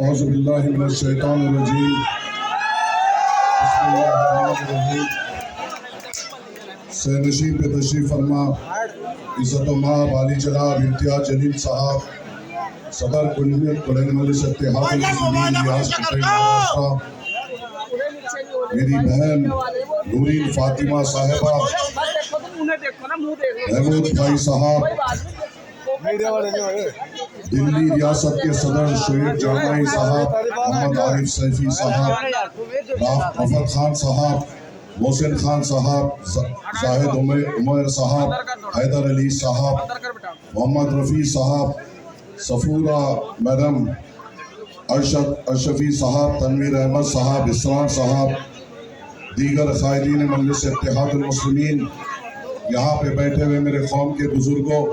اعوذ باللہ من الشیطان الرجیم بسم اللہ الرحمن الرحیم۔ سینشین پہ تشریف فرما عزت و مآب عالی جناب امتیاز جلیل صاحب صدر کلین مجلس اتحاد المسلمین ریاست مہاراشٹر، میری بہن نورین فاطمہ صاحبہ، محمود بھائی صاحب، دلی ریاست کے صدر شعیب جامعی صاحب، محمد عارف سیفی صاحب، غفر خان صاحب، محسن خان صاحب، زاہد عمر صاحب، حیدر علی صاحب، محمد رفیع صاحب، صفورہ میڈم، ارشفی صاحب، تنویر احمد صاحب، اسلام صاحب، دیگر قائدین مجلس اتحاد المسلمین، یہاں پہ بیٹھے ہوئے میرے قوم کے بزرگوں،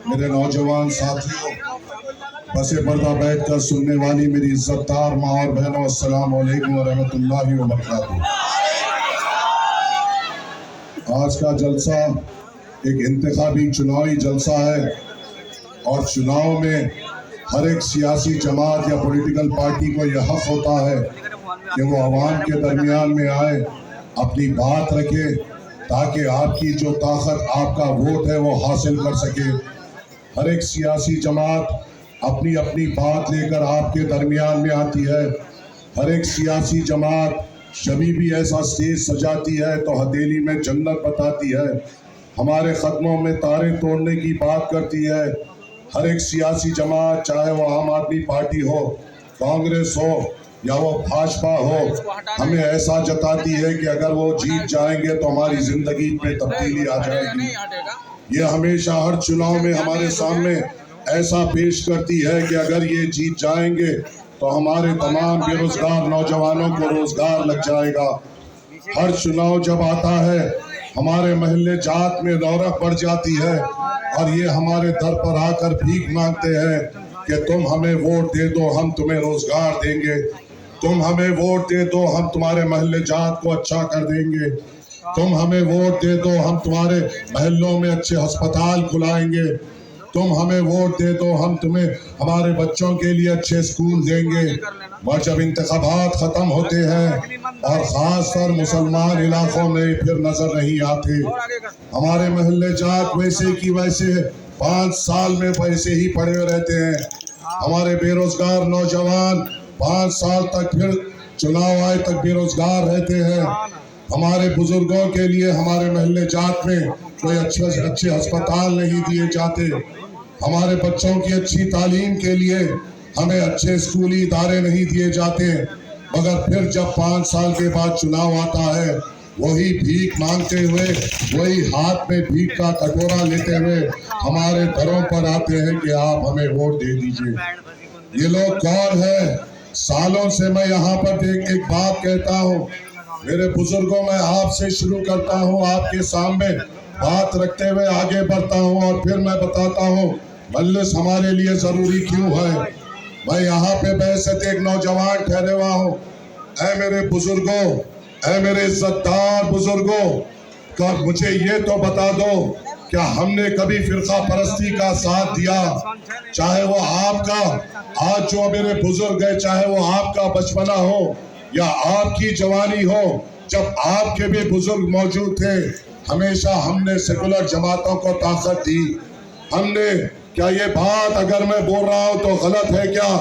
میرے نوجوان ساتھیوں، پس پردہ بیٹھ کر سننے والی میری عزت دار ماں اور بہنوں، السلام علیکم ورحمۃ اللہ وبرکاتہ۔ آج کا جلسہ ایک انتخابی چناوی جلسہ ہے، اور چناؤ میں ہر ایک سیاسی جماعت یا پولیٹیکل پارٹی کو یہ حق ہوتا ہے کہ وہ عوام کے درمیان میں آئے، اپنی بات رکھے، تاکہ آپ کی جو طاقت آپ کا ووٹ ہے وہ حاصل کر سکے۔ ہر ایک سیاسی جماعت اپنی اپنی بات لے کر آپ کے درمیان میں آتی ہے۔ ہر ایک سیاسی جماعت جبھی بھی ایسا اسٹیج سجاتی ہے تو ہتھیلی میں جنت بتاتی ہے، ہمارے قدموں میں تارے توڑنے کی بات کرتی ہے۔ ہر ایک سیاسی جماعت، چاہے وہ عام آدمی پارٹی ہو، کانگریس ہو یا وہ بھاجپا ہو، ہمیں ایسا جتاتی ہے کہ اگر وہ جیت جائیں گے تو ہماری زندگی میں تبدیلی آ جائے گی۔ یہ ہمیشہ ہر چناؤ میں ہمارے سامنے ایسا پیش کرتی ہے کہ اگر یہ جیت جائیں گے تو ہمارے تمام بے روزگار نوجوانوں کو روزگار لگ جائے گا۔ ہر چناؤ جب آتا ہے ہمارے محلے جات میں رونق بڑھ جاتی ہے، اور یہ ہمارے در پر آ کر بھیک مانگتے ہیں کہ تم ہمیں ووٹ دے دو، ہم تمہیں روزگار دیں گے، تم ہمیں ووٹ دے دو، ہم تمہارے محلے جات کو اچھا کر دیں گے، تم ہمیں ووٹ دے دو، ہم تمہارے محلوں میں اچھے ہسپتال کھلائیں گے، تم ہمیں ووٹ دے دو، ہم تمہیں ہمارے بچوں کے لیے اچھے اسکول دیں گے۔ اور جب انتخابات ختم ہوتے ہیں اور خاص طور مسلمان علاقوں میں پھر نظر نہیں آتے، ہمارے محلے جات ویسے کی ویسے 5 سال میں ویسے ہی پڑے ہوئے رہتے ہیں، ہمارے بے روزگار نوجوان 5 سال تک پھر چناؤ آئے تک بے روزگار رہتے ہیں، ہمارے بزرگوں کے لیے ہمارے محلے جات میں کوئی اچھے ہسپتال نہیں دیے جاتے، ہمارے بچوں کی اچھی تعلیم کے لیے ہمیں اچھے اسکولی ادارے نہیں دیے جاتے، مگر پھر جب 5 سال کے بعد چناؤ آتا ہے، وہی بھیک مانگتے ہوئے، وہی ہاتھ میں بھیک کا کٹورا لیتے ہوئے ہمارے گھروں پر آتے ہیں کہ آپ ہمیں ووٹ دے دیجئے۔ یہ لوگ کون ہیں؟ سالوں سے میں یہاں پر ایک بات کہتا ہوں، میرے بزرگوں، میں آپ سے شروع کرتا ہوں، آپ کے سامنے بات رکھتے ہوئے آگے بڑھتا ہوں، اور پھر میں بتاتا ہوں مجلس ہمارے لیے ضروری کیوں ہے۔ میں یہاں پہ بحثت ایک نوجوان ٹھہرے ہوا ہوں۔ اے میرے بزرگوں، اے میرے عزت دار بزرگوں، مجھے یہ تو بتا دو، کیا ہم نے کبھی فرقہ پرستی کا ساتھ دیا؟ چاہے وہ آپ کا آج جو میرے بزرگ ہے، چاہے وہ آپ کا بچپنا ہو یا آپ کی جوانی ہو، جب آپ کے بھی بزرگ موجود تھے، ہمیشہ ہم نے سیکولر جماعتوں کو طاقت دی۔ ہم نے، کیا یہ بات اگر میں بول رہا ہوں تو غلط ہے کیا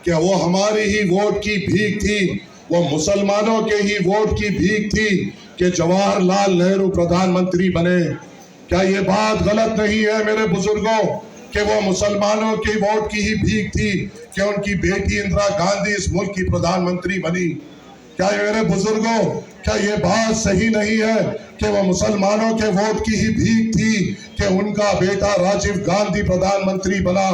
کہ وہ ہماری ہی ووٹ کی بھیک تھی، وہ مسلمانوں کے ہی ووٹ کی بھیک تھی کہ جواہر لال نہرو پردھان منتری بنے؟ کیا یہ بات غلط نہیں ہے میرے بزرگوں کہ وہ مسلمانوں کی ووٹ کی ہی بھیک تھی کہ ان کی بیٹی اندرا گاندھی اس ملک کی پردھان منتری بنی؟ کیا یہ میرے بزرگوں، کیا یہ بات صحیح نہیں ہے کہ وہ مسلمانوں کے ووٹ کی ہی بھیک تھی کہ ان کا بیٹا راجیو گاندھی پردھان منتری بنا؟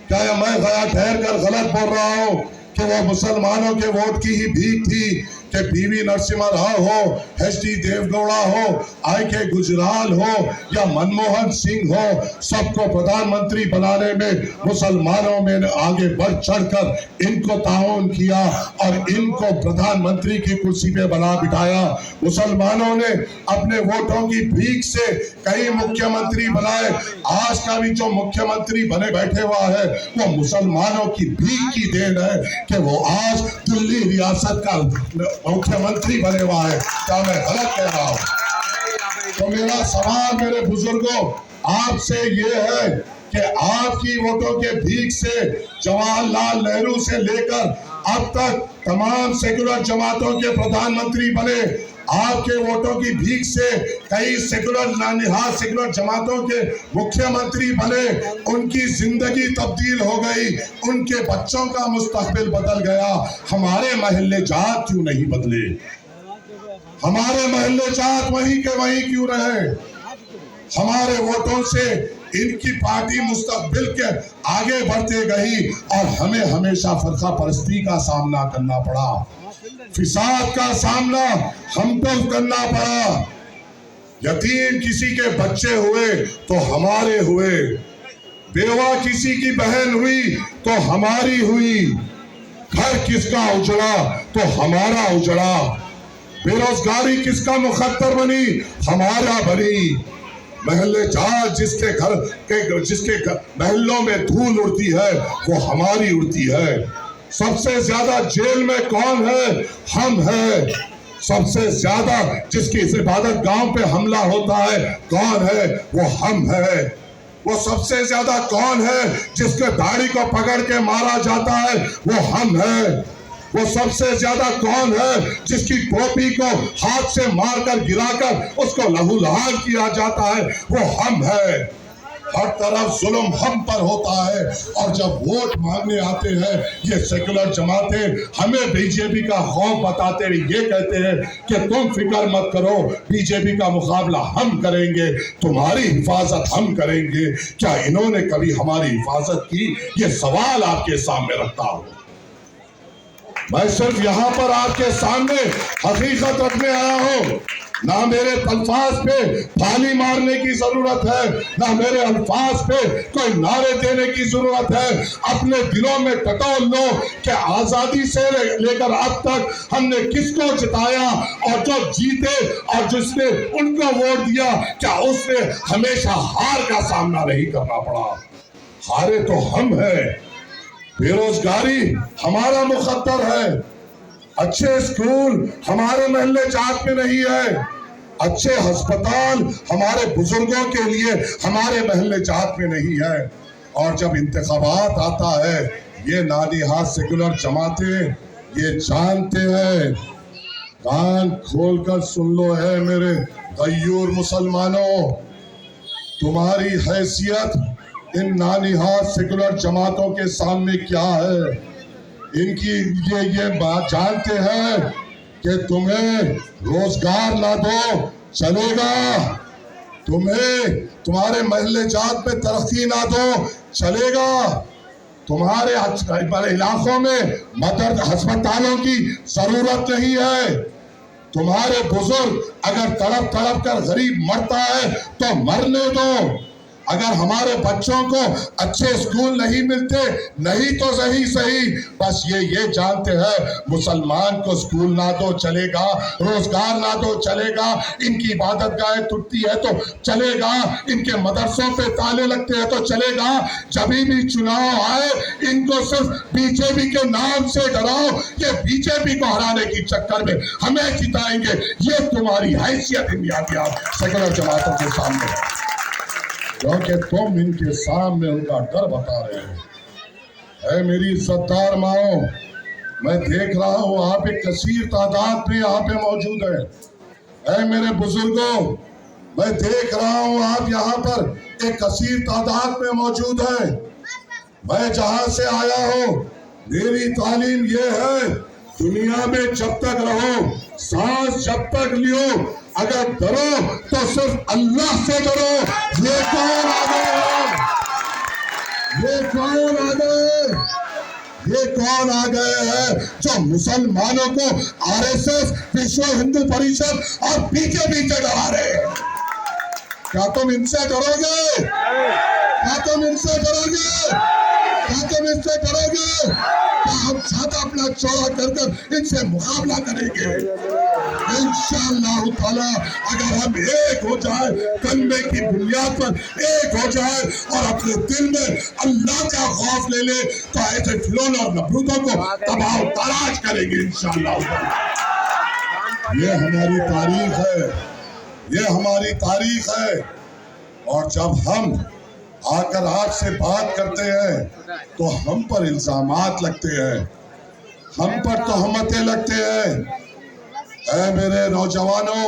کیا میں ٹھہر کر غلط بول رہا ہوں کہ وہ مسلمانوں کے ووٹ کی ہی بھیک تھی کہ PV नरसिम्हा राव हो, HD देवगौड़ा हो, IK गुजराल हो या मनमोहन सिंह हो, सबको प्रधानमंत्री बनाने में मुसलमानों में आगे बढ़ चढ़कर इनको ताउन किया और इनको प्रधानमंत्री की कुर्सी पे बना बिठाया। मुसलमानों ने अपने वोटों की भीख से कई मुख्यमंत्री बनाए। आज का भी जो मुख्यमंत्री बने बैठे हुआ है वो मुसलमानों की भीख की देन है कि वो आज दिल्ली रियासत का मुख्यमंत्री बने हुआ है। क्या मैं गलत कह रहा हूँ? तो मेरा सवाल मेरे बुजुर्गों आपसे ये है कि आपकी वोटों के भीख से जवाहरलाल नेहरू से लेकर अब तक तमाम सेकुलर जमातों के प्रधानमंत्री बने। आपके वोटों की भीख से कई सेकुलर नानिहाल सेकुलर जमातों के मुख्यमंत्री बने। उनकी जिंदगी तब्दील हो गई, उनके बच्चों का मुस्तकबिल बदल गया। हमारे महल्ले जात क्यों नहीं बदले? हमारे महल्ले जात वहीं के वहीं क्यों रहे? हमारे वोटों से इनकी पार्टी मुस्तकबिल के आगे बढ़ते गई और हमें हमेशा फरका परस्ती का सामना करना पड़ा, फिसाद का सामना हमको करना पड़ा। यतीम किसी के बच्चे हुए तो हमारे हुए, बेवा किसी की बहन हुई तो हमारी हुई, घर किसका उजड़ा तो हमारा उजड़ा, बेरोजगारी किसका मुखद्दर बनी? हमारा बनी। महल्ले जात जिसके महल्लों में धूल उड़ती है वो हमारी उड़ती है। सबसे ज्यादा जेल में कौन है? हम हैं। सबसे ज्यादा जिसकी इबादत गांव पे हमला होता है कौन है? वो हम है। वो सबसे ज्यादा कौन है जिसके दाढ़ी को पकड़ के मारा जाता है? वो हम है। वो सबसे ज्यादा कौन है जिसकी टोपी को हाथ से मारकर गिराकर उसको लहूलुहान किया जाता है? वो हम है। हर तरफ जुल्म हम पर होता है और जब वोट मांगने आते हैं ये सेकुलर जमातें हमें बीजेपी का खौफ बताते हैं। ये कहते हैं कि तुम फिक्र मत करो, बीजेपी का मुकाबला हम करेंगे, तुम्हारी हिफाजत हम करेंगे। क्या इन्होंने कभी हमारी हिफाजत की? ये सवाल आपके सामने रखता हूँ। मैं सिर्फ यहाँ पर आपके सामने हकीकत रखने आया हूँ। ना मेरे अल्फाज पे ताली मारने की जरूरत है, ना मेरे अल्फाज पे कोई नारे देने की जरूरत है। अपने दिलों में टटोल लो कि आजादी से लेकर अब तक हमने किसको जिताया और जो जीते और जिसने उनको वोट दिया क्या उसने हमेशा हार का सामना नहीं करना पड़ा? हारे तो हम हैं। बेरोजगारी हमारा मुखद्दर है। अच्छे स्कूल हमारे महल्ले जात में नहीं है। अच्छे अस्पताल हमारे बुजुर्गों के लिए हमारे महल्ले जात में नहीं है। और जब इंतखाबात आता है ये नानिहाल सेकुलर जमातें ये जानते हैं। कान खोलकर सुन लो है मेरे गयूर मुसलमानों, तुम्हारी हैसियत इन नानिहाल सेकुलर जमातों के सामने क्या है? इनकी ये बात जानते हैं कि तुम्हें रोजगार ना दो चलेगा, तुम्हें तुम्हारे महल्ले जात में तरक्की ना दो चलेगा, तुम्हारे इलाकों में मदद अस्पतालों की जरूरत नहीं है। तुम्हारे बुजुर्ग अगर तड़प तड़प कर गरीब मरता है तो मरने दो। अगर हमारे बच्चों को अच्छे स्कूल नहीं मिलते नहीं तो सही बस ये जानते हैं मुसलमान को स्कूल ना दो चलेगा, रोजगार ना दो चलेगा, इनकी इबादत गाहें टूटती है तो चलेगा, इनके मदरसों पे ताले लगते हैं तो चलेगा। जब भी चुनाव आए इनको सिर्फ बीजेपी के नाम से डराओ, ये बीजेपी को हराने की चक्कर में हमें जिताएंगे। ये तुम्हारी हैसियत इंडिया सेकुलर जमातों के सामने है क्योंकि तुम इनके सामने उनका डर बता रहे हो। ऐ मेरी इज्जतदार माओ, मैं देख रहा हूँ आप एक कसीर तादाद में यहाँ पे मौजूद है। ऐ मेरे बुजुर्गों, मैं देख रहा हूँ आप यहाँ पर एक कसीर तादाद में मौजूद है। मैं जहाँ से आया हूँ मेरी तालीम ये है दुनिया में जब तक रहो, सांस जब तक लियो, अगर डरो तो सिर्फ अल्लाह से डरो। ये कौन आ गए? ये कौन आ गए? ये कौन आ गए हैं जो मुसलमानों को आरएसएस, विश्व हिंदू परिषद और बीजेपी से डरा रहे हैं? क्या तुम इनसे डरोगे? क्या तुम इनसे डरोगे? क्या तुम इनसे डरोगे? हम छाता अपना चौड़ा कर इनसे मुकाबला करेंगे इंशाअल्लाह ताला। अगर हम एक हो जाए, कलमे की बुनियाद पर एक हो जाए और अपने दिल में अल्लाह का खौफ ले ले, तो ऐसे फिरौन और नमरूदों को तबाह तराश करेंगे इंशाअल्लाह ताला। ये हमारी तारीख है, ये हमारी तारीख है। और जब हम आकर आपसे बात करते हैं तो हम पर इल्जामात लगते हैं, हम पर तोहमतें लगते हैं। ऐ मेरे नौजवानों,